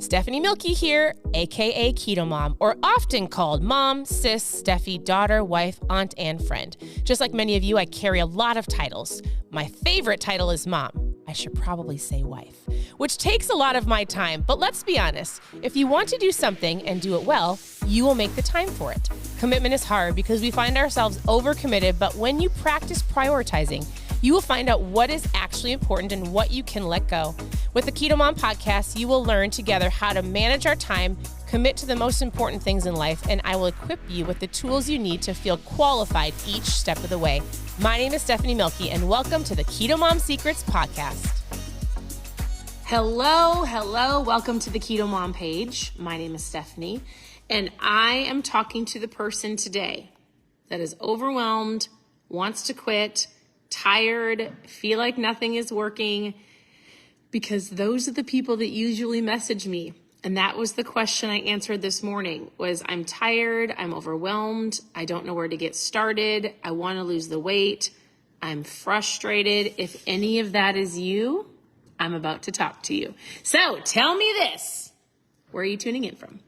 Stephanie Mielke here, aka Keto Mom, or often called mom, sis, Steffi, daughter, wife, aunt, and friend. Just like many of you, I carry a lot of titles. My favorite title is mom. I should probably say wife, which takes a lot of my time. But let's be honest, if you want to do something and do it well, you will make the time for it. Commitment is hard because we find ourselves overcommitted, but when you practice prioritizing, you will find out what is actually important and what you can let go. With the Keto Mom podcast, you will learn together how to manage our time, commit to the most important things in life, and I will equip you with the tools you need to feel qualified each step of the way. My name is Stephanie Mielke, and welcome to the Keto Mom Secrets podcast. Hello. Welcome to the Keto Mom page. My name is Stephanie, and I am talking to the person today that is overwhelmed, wants to quit, tired, feel like nothing is working, because those are the people that usually message me. And that was the question I answered this morning was, I'm tired, I'm overwhelmed, I don't know where to get started, I want to lose the weight, I'm frustrated. If any of that is you, I'm about to talk to you. So tell me this, where are you tuning in from?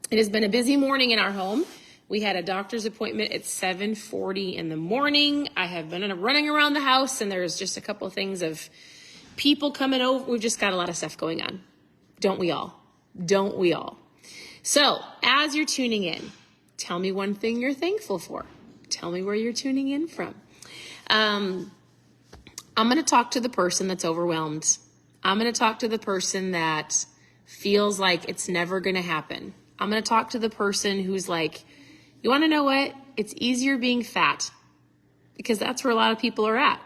It has been a busy morning in our home. We had a doctor's appointment at 7:40 in the morning. I have been running around the house, and there's just a couple of things of people coming over. We've just got a lot of stuff going on. Don't we all? So as you're tuning in, tell me one thing you're thankful for. Tell me where you're tuning in from. I'm going to talk to the person that's overwhelmed. I'm going to talk to the person that feels like it's never going to happen. I'm going to talk to the person who's like, you want to know what? It's easier being fat, because that's where a lot of people are at.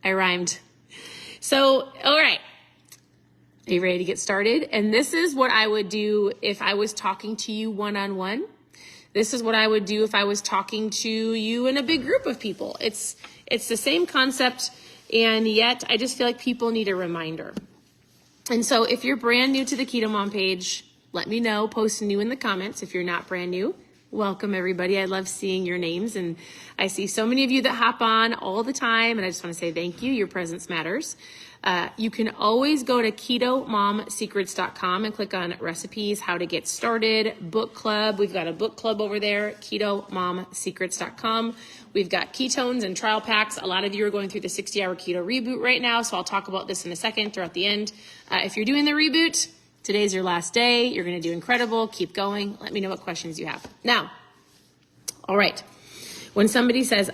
I rhymed. So, all right. Are you ready to get started? And this is what I would do if I was talking to you one-on-one. This is what I would do if I was talking to you in a big group of people. It's the same concept, and yet I just feel like people need a reminder. And so if you're brand new to the Keto Mom page, let me know. Post new in the comments if you're not brand new. Welcome, everybody. I love seeing your names, and I see so many of you that hop on all the time, and I just want to say thank you. Your presence matters. You can always go to KetoMomSecrets.com and click on recipes, how to get started, book club. We've got a book club over there, KetoMomSecrets.com. We've got ketones and trial packs. A lot of you are going through the 60-hour keto reboot right now, so I'll talk about this in a second throughout the end. If you're doing the reboot, today's your last day. You're going to do incredible. Keep going. Let me know what questions you have. Now, all right. When somebody says,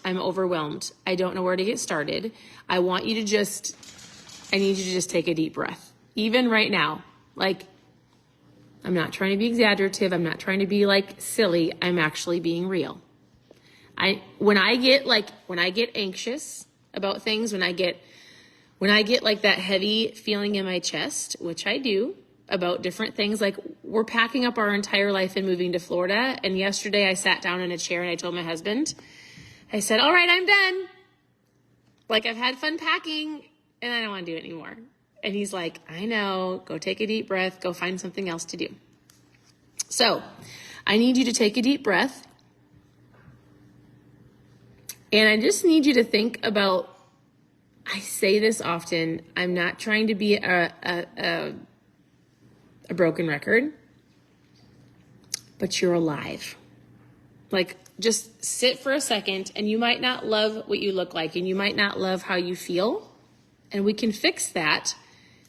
I'm overwhelmed, I don't know where to get started, I need you to just take a deep breath. Even right now, like, I'm not trying to be exaggerative. I'm not trying to be like silly. I'm actually being real. When I get anxious about things, when I get like that heavy feeling in my chest, which I do, about different things, like we're packing up our entire life and moving to Florida. And yesterday I sat down in a chair and I told my husband, I said, all right, I'm done. Like, I've had fun packing and I don't want to do it anymore. And he's like, I know, go take a deep breath, go find something else to do. So I need you to take a deep breath. And I just need you to think about, I say this often, I'm not trying to be a broken record, but you're alive. Like, just sit for a second, and you might not love what you look like, and you might not love how you feel, and we can fix that,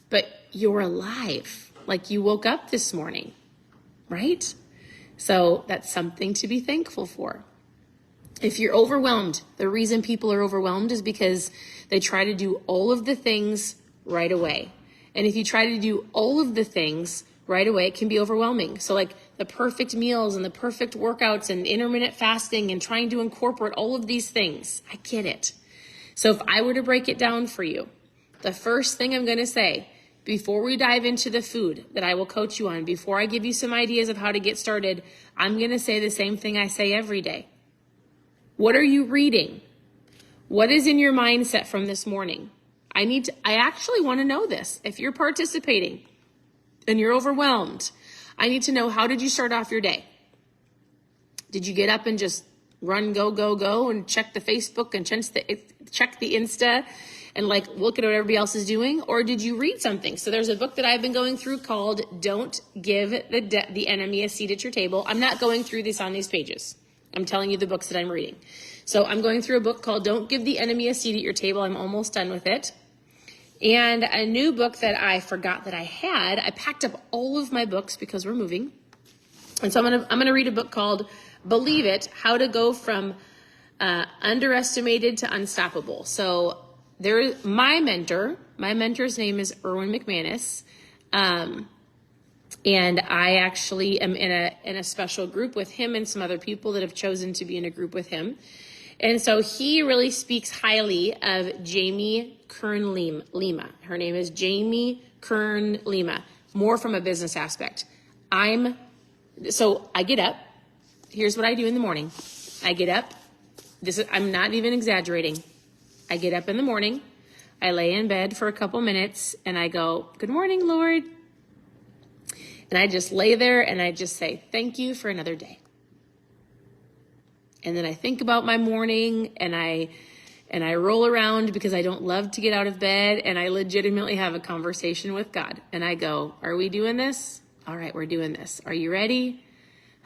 but you're alive. Like, you woke up this morning, right? So that's something to be thankful for. If you're overwhelmed, the reason people are overwhelmed is because they try to do all of the things right away. And if you try to do all of the things right away, it can be overwhelming. So like the perfect meals and the perfect workouts and intermittent fasting and trying to incorporate all of these things, I get it. So if I were to break it down for you, the first thing I'm going to say before we dive into the food that I will coach you on, before I give you some ideas of how to get started, I'm going to say the same thing I say every day. What are you reading? What is in your mindset from this morning? I actually want to know this. If you're participating and you're overwhelmed, I need to know, how did you start off your day? Did you get up and just run, go, and check the Facebook and check the Insta and like look at what everybody else is doing? Or did you read something? So there's a book that I've been going through called Don't Give the Enemy a Seat at Your Table. I'm not going through this on these pages. I'm telling you the books that I'm reading. So I'm going through a book called Don't Give the Enemy a Seat at Your Table. I'm almost done with it. And a new book that I forgot that I had, I packed up all of my books because we're moving. And so I'm gonna read a book called Believe It, How to Go from Underestimated to Unstoppable. So my mentor's name is Erwin McManus. And I actually am in a special group with him and some other people that have chosen to be in a group with him. And so he really speaks highly of Jamie Kern Lima. Her name is Jamie Kern Lima, more from a business aspect. So I get up. Here's what I do in the morning. I get up. I'm not even exaggerating. I get up in the morning. I lay in bed for a couple minutes and I go, "Good morning, Lord." And I just lay there and I just say, "Thank you for another day." And then I think about my morning and I roll around because I don't love to get out of bed, and I legitimately have a conversation with God. And I go, "Are we doing this? All right, we're doing this. Are you ready?"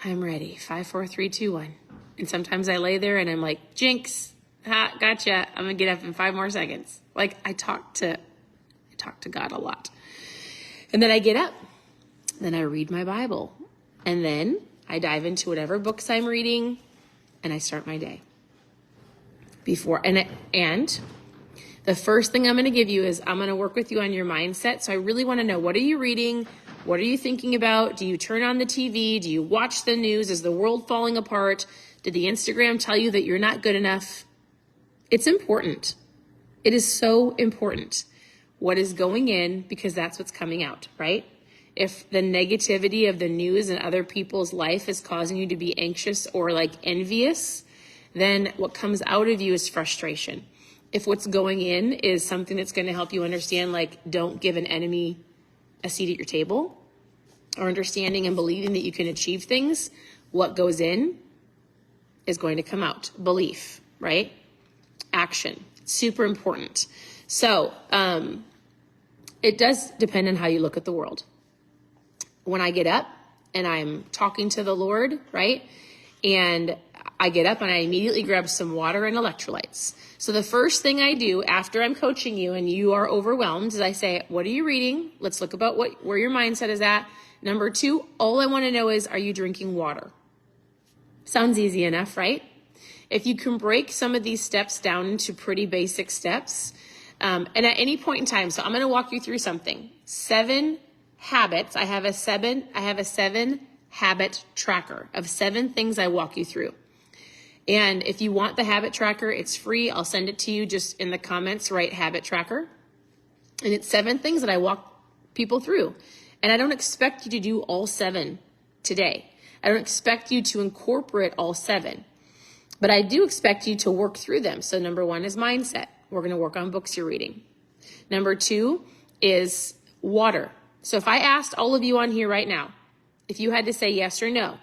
"I'm ready. 5, 4, 3, 2, 1. And sometimes I lay there and I'm like, "Jinx, ha, gotcha. I'm gonna get up in 5 more seconds." Like I talk to God a lot. And then I get up. Then I read my Bible. And then I dive into whatever books I'm reading and I start my day. And the first thing I'm going to give you is I'm going to work with you on your mindset. So I really want to know, what are you reading? What are you thinking about? Do you turn on the TV? Do you watch the news? Is the world falling apart? Did the Instagram tell you that you're not good enough? It's important. It is so important what is going in, because that's what's coming out, right? If the negativity of the news and other people's life is causing you to be anxious or like envious, then what comes out of you is frustration. If what's going in is something that's going to help you understand, like, don't give an enemy a seat at your table, or understanding and believing that you can achieve things, what goes in is going to come out. Belief, right? Action. Super important. So it does depend on how you look at the world. When I get up and I'm talking to the Lord, right? And I get up and I immediately grab some water and electrolytes. So the first thing I do after I'm coaching you and you are overwhelmed is I say, "What are you reading? Let's look about where your mindset is at." Number 2, all I want to know is, are you drinking water? Sounds easy enough, right? If you can break some of these steps down into pretty basic steps, and at any point in time, so I'm going to walk you through something. 7 habits. I have a 7 habit tracker of 7 things I walk you through. And if you want the habit tracker, it's free. I'll send it to you. Just in the comments, write habit tracker. And it's 7 things that I walk people through. And I don't expect you to do all 7 today. I don't expect you to incorporate all 7, but I do expect you to work through them. So number 1 is mindset. We're going to work on books you're reading. Number 2 is water. So if I asked all of you on here right now, if you had to say yes or no,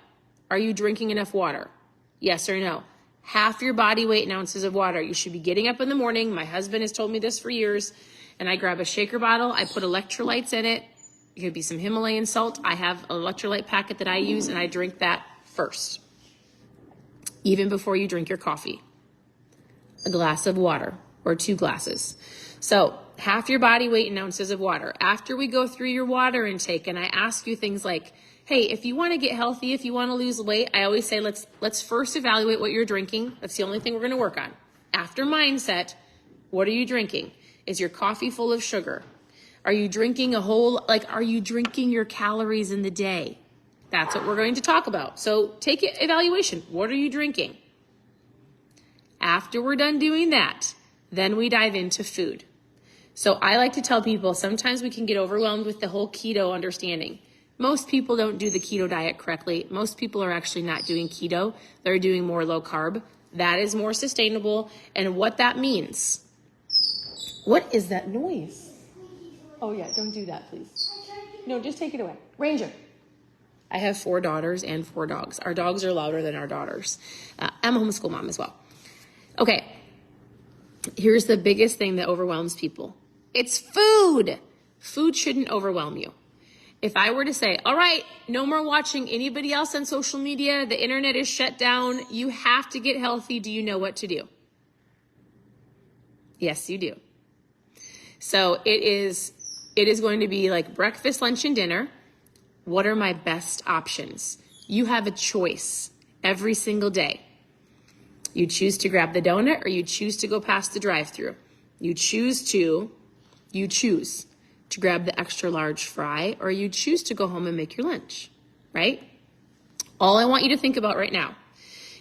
are you drinking enough water? Yes or no? Half your body weight in ounces of water. You should be getting up in the morning. My husband has told me this for years. And I grab a shaker bottle. I put electrolytes in it. It could be some Himalayan salt. I have an electrolyte packet that I use, and I drink that first, even before you drink your coffee. A glass of water or 2 glasses. So half your body weight in ounces of water. After we go through your water intake and I ask you things like, hey, if you want to get healthy, if you want to lose weight, I always say, let's first evaluate what you're drinking. That's the only thing we're going to work on. After mindset, what are you drinking? Is your coffee full of sugar? Are you drinking are you drinking your calories in the day? That's what we're going to talk about. So take an evaluation. What are you drinking? After we're done doing that, then we dive into food. So I like to tell people, sometimes we can get overwhelmed with the whole keto understanding. Most people don't do the keto diet correctly. Most people are actually not doing keto. They're doing more low carb. That is more sustainable. And what that means. What is that noise? Oh yeah, don't do that, please. No, just take it away. Ranger. I have 4 daughters and 4 dogs. Our dogs are louder than our daughters. I'm a homeschool mom as well. Okay. Here's the biggest thing that overwhelms people. It's food. Food shouldn't overwhelm you. If I were to say, all right, no more watching anybody else on social media, the internet is shut down, you have to get healthy, do you know what to do? Yes, you do. So it is going to be like breakfast, lunch, and dinner. What are my best options? You have a choice every single day. You choose to grab the donut or you choose to go past the drive-thru. You choose to grab the extra large fry or you choose to go home and make your lunch, right? All I want you to think about right now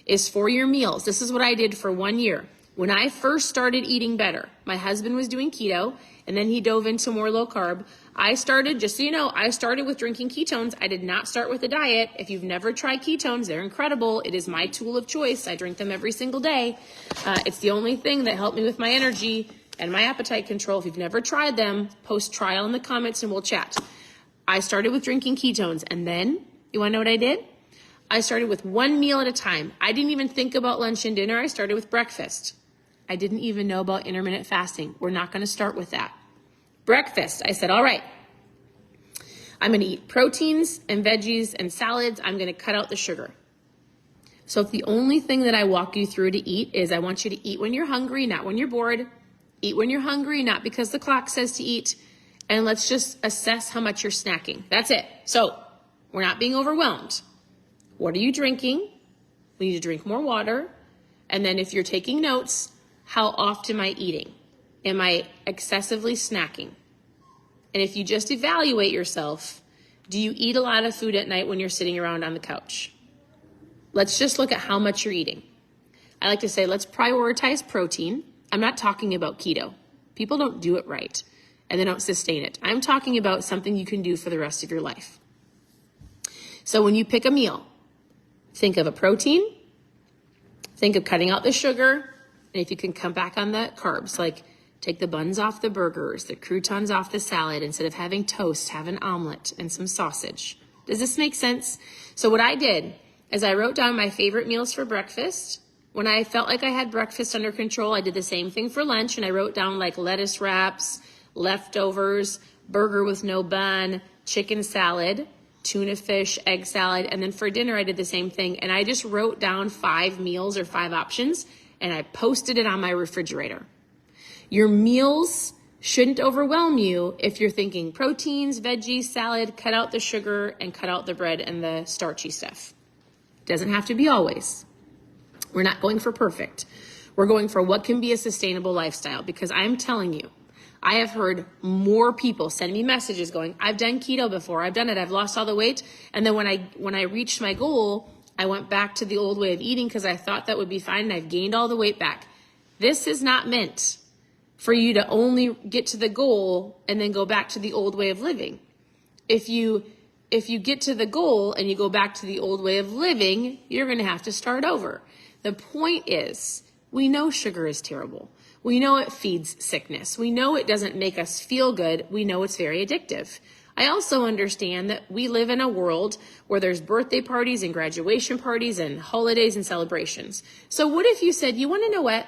is for your meals. This is what I did for 1 year. When I first started eating better, my husband was doing keto and then he dove into more low carb. I started, just so you know, I started with drinking ketones. I did not start with a diet. If you've never tried ketones, they're incredible. It is my tool of choice. I drink them every single day. It's the only thing that helped me with my energy and my appetite control. If you've never tried them, post trial in the comments and we'll chat. I started with drinking ketones and then, you want to know what I did? I started with one meal at a time. I didn't even think about lunch and dinner. I started with breakfast. I didn't even know about intermittent fasting. We're not going to start with that. Breakfast, I said, all right, I'm going to eat proteins and veggies and salads. I'm going to cut out the sugar. So if the only thing that I walk you through to eat is I want you to eat when you're hungry, not when you're bored. Eat when you're hungry, not because the clock says to eat. And let's just assess how much you're snacking. That's it. So we're not being overwhelmed. What are you drinking? We need to drink more water. And then if you're taking notes, how often am I eating? Am I excessively snacking? And if you just evaluate yourself, do you eat a lot of food at night when you're sitting around on the couch? Let's just look at how much you're eating. I like to say, let's prioritize protein. I'm not talking about keto. People don't do it right and they don't sustain it. I'm talking about something you can do for the rest of your life. So when you pick a meal, think of a protein, think of cutting out the sugar, and if you can come back on the carbs, like take the buns off the burgers, the croutons off the salad. Instead of having toast, have an omelet and some sausage. Does this make sense? So what I did is I wrote down my favorite meals for breakfast. When I felt like I had breakfast under control, I did the same thing for lunch, and I wrote down like lettuce wraps, leftovers, burger with no bun, chicken salad, tuna fish, egg salad, and then for dinner I did the same thing. And I just wrote down 5 meals or 5 options, and I posted it on my refrigerator. Your meals shouldn't overwhelm you if you're thinking proteins, veggies, salad, cut out the sugar, and cut out the bread and the starchy stuff. It doesn't have to be always. We're not going for perfect. We're going for what can be a sustainable lifestyle, because I'm telling you, I have heard more people send me messages going, I've done keto before, I've done it, I've lost all the weight. And then when I reached my goal, I went back to the old way of eating because I thought that would be fine, and I've gained all the weight back. This is not meant for you to only get to the goal and then go back to the old way of living. If you get to the goal and you go back to the old way of living, you're going to have to start over. The point is, we know sugar is terrible. We know it feeds sickness. We know it doesn't make us feel good. We know it's very addictive. I also understand that we live in a world where there's birthday parties and graduation parties and holidays and celebrations. So what if you said, you want to know what?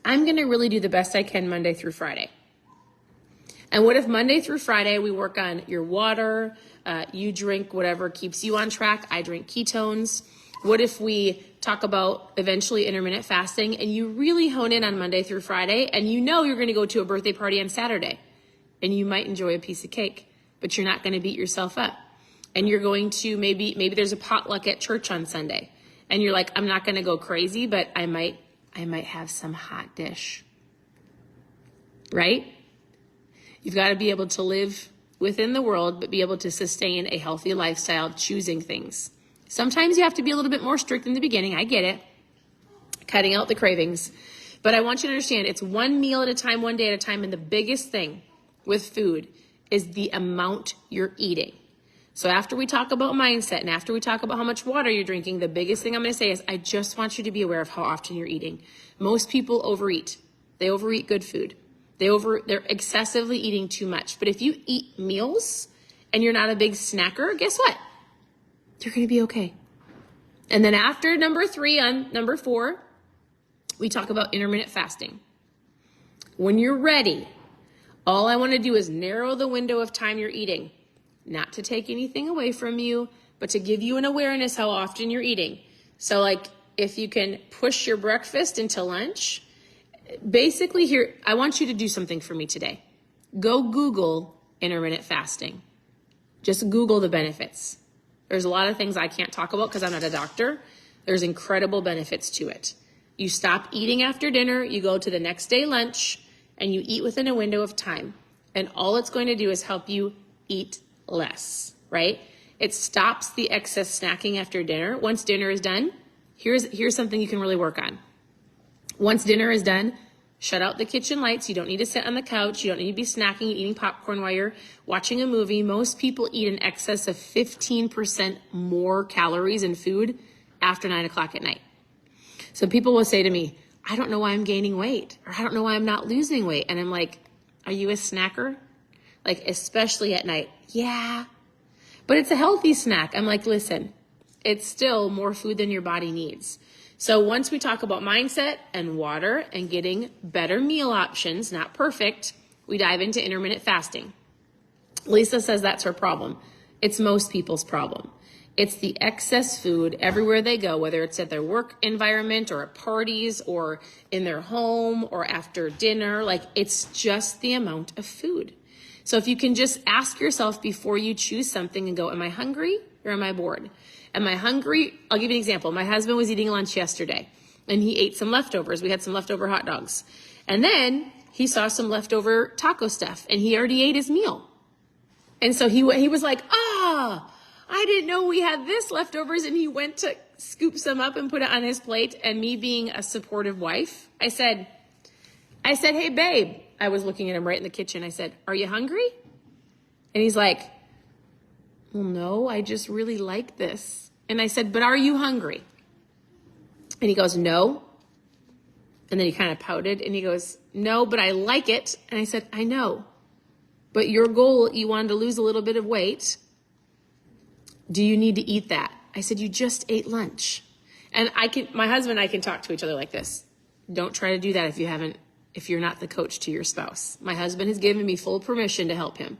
I'm going to really do the best I can Monday through Friday. And what if Monday through Friday we work on your water, you drink whatever keeps you on track, I drink ketones. What if we talk about eventually intermittent fasting and you really hone in on Monday through Friday and you know you're going to go to a birthday party on Saturday and you might enjoy a piece of cake, but you're not going to beat yourself up. And you're going to, maybe there's a potluck at church on Sunday and you're like, I'm not going to go crazy, but I might have some hot dish, right? You've got to be able to live within the world, but be able to sustain a healthy lifestyle, choosing things. Sometimes you have to be a little bit more strict in the beginning. I get it. Cutting out the cravings. But I want you to understand it's one meal at a time, one day at a time. And the biggest thing with food is the amount you're eating. So after we talk about mindset and after we talk about how much water you're drinking, the biggest thing I'm going to say is I just want you to be aware of how often you're eating. Most people overeat. They overeat good food. They're excessively eating too much. But if you eat meals and you're not a big snacker, guess what? You're going to be okay. And then after number 4, we talk about intermittent fasting. When you're ready, all I want to do is narrow the window of time you're eating, not to take anything away from you, but to give you an awareness how often you're eating. So like if you can push your breakfast into lunch, basically here, I want you to do something for me today. Go Google intermittent fasting. Just Google the benefits. There's a lot of things I can't talk about because I'm not a doctor. There's incredible benefits to it. You stop eating after dinner, you go to the next day lunch, and you eat within a window of time. And all it's going to do is help you eat less, right? It stops the excess snacking after dinner. Once dinner is done, here's something you can really work on. Once dinner is done, shut out the kitchen lights. You don't need to sit on the couch. You don't need to be snacking, eating popcorn while you're watching a movie. Most people eat in excess of 15% more calories in food after 9 o'clock at night. So people will say to me, I don't know why I'm gaining weight, or I don't know why I'm not losing weight. And I'm like, are you a snacker? Like, especially at night. Yeah, but it's a healthy snack. I'm like, listen, it's still more food than your body needs. So once we talk about mindset and water and getting better meal options, not perfect, we dive into intermittent fasting. Lisa says that's her problem. It's most people's problem. It's the excess food everywhere they go, whether it's at their work environment or at parties or in their home or after dinner. Like, it's just the amount of food. So if you can just ask yourself before you choose something and go, am I hungry or am I bored? Am I hungry? I'll give you an example. My husband was eating lunch yesterday and he ate some leftovers. We had some leftover hot dogs. And then he saw some leftover taco stuff and he already ate his meal. And so he was like, I didn't know we had this leftovers. And he went to scoop some up and put it on his plate. And me being a supportive wife, I said, hey, babe. I was looking at him right in the kitchen. I said, are you hungry? And he's like, well, no, I just really like this. And I said, but are you hungry? And he goes, no. And then he kind of pouted and he goes, no, but I like it. And I said, I know. But your goal, you wanted to lose a little bit of weight. Do you need to eat that? I said, you just ate lunch. And my husband and I can talk to each other like this. Don't try to do that if you're not the coach to your spouse. My husband has given me full permission to help him.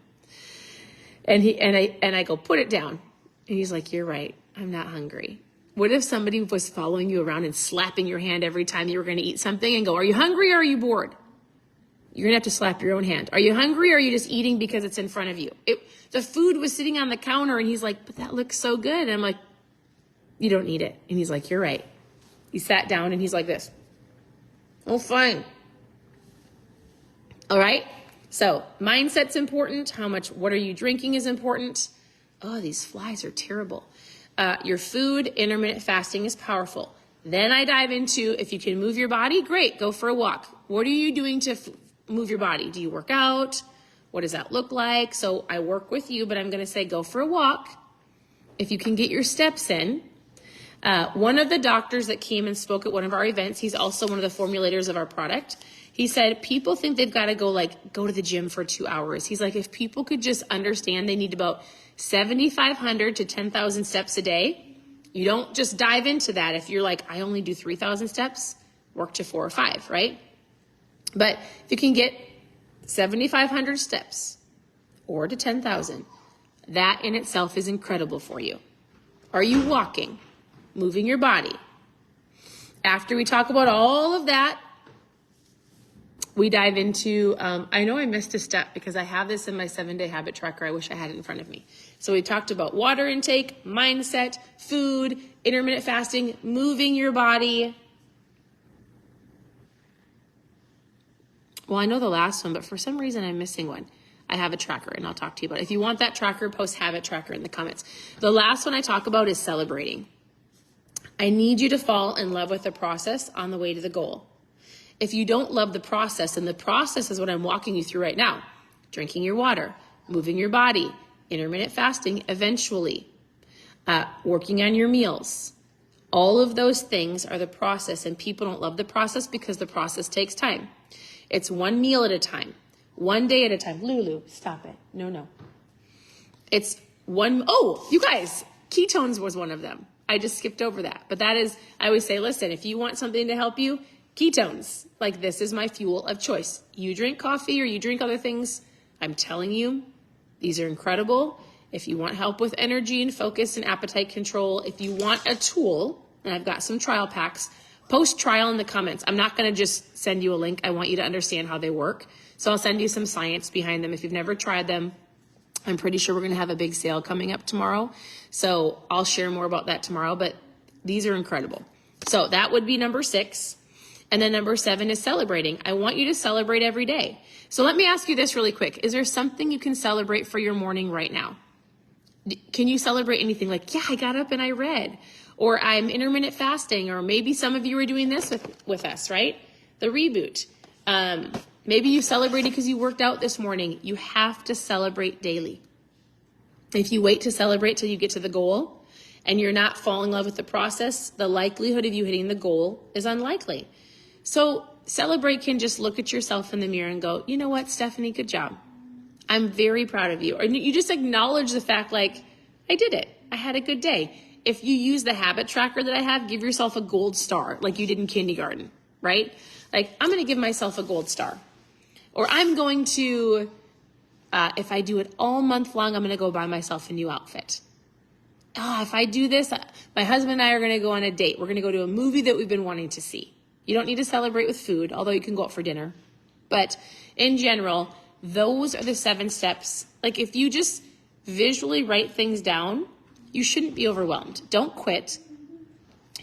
And I go, put it down. And he's like, you're right. I'm not hungry. What if somebody was following you around and slapping your hand every time you were going to eat something and go, are you hungry or are you bored? You're going to have to slap your own hand. Are you hungry or are you just eating because it's in front of you? The food was sitting on the counter and he's like, but that looks so good. And I'm like, you don't need it. And he's like, you're right. He sat down and he's like this. Oh, fine. All right. So mindset's important. What are you drinking is important. Oh, these flies are terrible. Your food, intermittent fasting is powerful. Then I dive into, if you can move your body, great, go for a walk. What are you doing to move your body? Do you work out? What does that look like? So I work with you, but I'm going to say go for a walk. If you can get your steps in. One of the doctors that came and spoke at one of our events, he's also one of the formulators of our product. He said, people think they've got to go to the gym for 2 hours. He's like, if people could just understand they need about 7,500 to 10,000 steps a day, you don't just dive into that. If you're like, I only do 3,000 steps, work to 4 or 5, right? But if you can get 7,500 steps or to 10,000, that in itself is incredible for you. Are you walking, moving your body? After we talk about all of that, we dive into, I know I missed a step because I have this in my 7-day habit tracker. I wish I had it in front of me. So we talked about water intake, mindset, food, intermittent fasting, moving your body. Well, I know the last one, but for some reason I'm missing one. I have a tracker and I'll talk to you about it. If you want that tracker, post habit tracker in the comments. The last one I talk about is celebrating. I need you to fall in love with the process on the way to the goal. If you don't love the process, and the process is what I'm walking you through right now, drinking your water, moving your body, intermittent fasting, eventually, working on your meals. All of those things are the process, and people don't love the process because the process takes time. It's one meal at a time, one day at a time. Lulu, stop it. No. It's you guys, ketones was one of them. I just skipped over that. But that is, I always say, listen, if you want something to help you, Ketones, like this is my fuel of choice. You drink coffee or you drink other things, I'm telling you, these are incredible. If you want help with energy and focus and appetite control, if you want a tool, and I've got some trial packs, post trial in the comments. I'm not going to just send you a link. I want you to understand how they work. So I'll send you some science behind them. If you've never tried them, I'm pretty sure we're going to have a big sale coming up tomorrow. So I'll share more about that tomorrow, but these are incredible. So that would be number 6. And then number 7 is celebrating. I want you to celebrate every day. So let me ask you this really quick. Is there something you can celebrate for your morning right now? Can you celebrate anything like, yeah, I got up and I read, or I'm intermittent fasting, or maybe some of you are doing this with us, right? The reboot. Maybe you celebrated because you worked out this morning. You have to celebrate daily. If you wait to celebrate till you get to the goal and you're not falling in love with the process, the likelihood of you hitting the goal is unlikely. So celebrate can just look at yourself in the mirror and go, you know what, Stephanie, good job. I'm very proud of you. Or you just acknowledge the fact like, I did it. I had a good day. If you use the habit tracker that I have, give yourself a gold star like you did in kindergarten, right? Like, I'm going to give myself a gold star. Or I'm going to, if I do it all month long, I'm going to go buy myself a new outfit. If I do this, my husband and I are going to go on a date. We're going to go to a movie that we've been wanting to see. You don't need to celebrate with food, although you can go out for dinner. But in general, those are the 7 steps. Like if you just visually write things down, you shouldn't be overwhelmed. Don't quit.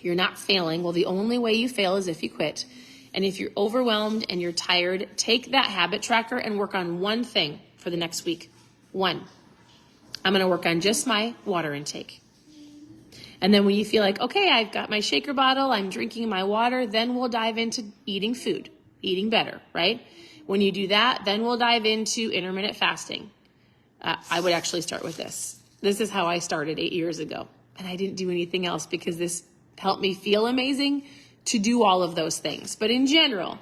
You're not failing. Well, the only way you fail is if you quit. And if you're overwhelmed and you're tired, take that habit tracker and work on one thing for the next week. 1. I'm going to work on just my water intake. And then when you feel like, okay, I've got my shaker bottle, I'm drinking my water, then we'll dive into eating food, eating better, right? When you do that, then we'll dive into intermittent fasting. I would actually start with this. This is how I started 8 years ago. And I didn't do anything else because this helped me feel amazing to do all of those things. But in general,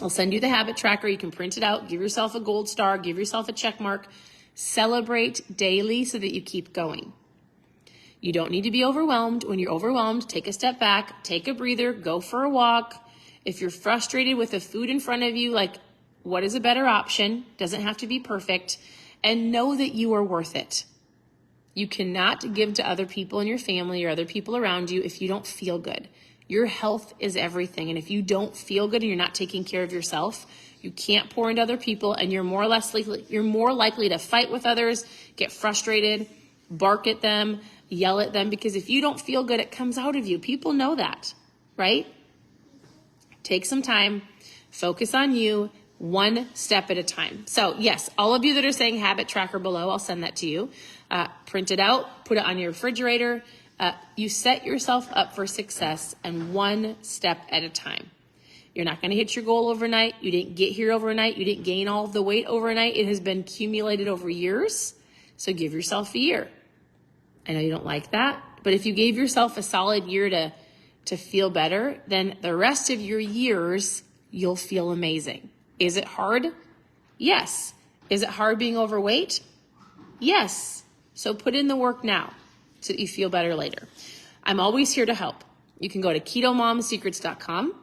I'll send you the habit tracker. You can print it out, give yourself a gold star, give yourself a check mark. Celebrate daily so that you keep going. You don't need to be overwhelmed. When you're overwhelmed, take a step back, take a breather, go for a walk. If you're frustrated with the food in front of you, like, what is a better option? Doesn't have to be perfect. And know that you are worth it. You cannot give to other people in your family or other people around you if you don't feel good. Your health is everything. And if you don't feel good and you're not taking care of yourself, you can't pour into other people, and you're more likely to fight with others, get frustrated, bark at them, yell at them, because if you don't feel good, it comes out of you. People know that, right? Take some time, focus on you, one step at a time. So yes, all of you that are saying habit tracker below, I'll send that to you. Print it out, put it on your refrigerator. You set yourself up for success, and one step at a time. You're not going to hit your goal overnight. You didn't get here overnight. You didn't gain all of the weight overnight. It has been accumulated over years. So give yourself a year. I know you don't like that, but if you gave yourself a solid year to feel better, then the rest of your years, you'll feel amazing. Is it hard? Yes. Is it hard being overweight? Yes. So put in the work now so that you feel better later. I'm always here to help. You can go to ketomomsecrets.com,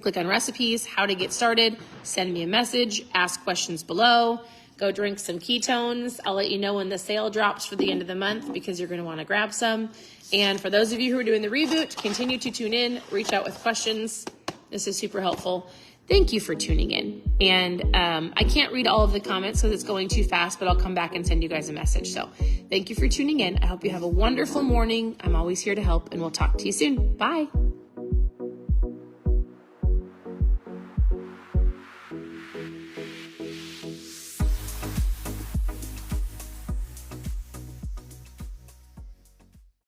click on recipes, how to get started, send me a message, ask questions below, go drink some ketones. I'll let you know when the sale drops for the end of the month because you're going to want to grab some. And for those of you who are doing the reboot, continue to tune in, reach out with questions. This is super helpful. Thank you for tuning in. And I can't read all of the comments because it's going too fast, but I'll come back and send you guys a message. So thank you for tuning in. I hope you have a wonderful morning. I'm always here to help, and we'll talk to you soon. Bye.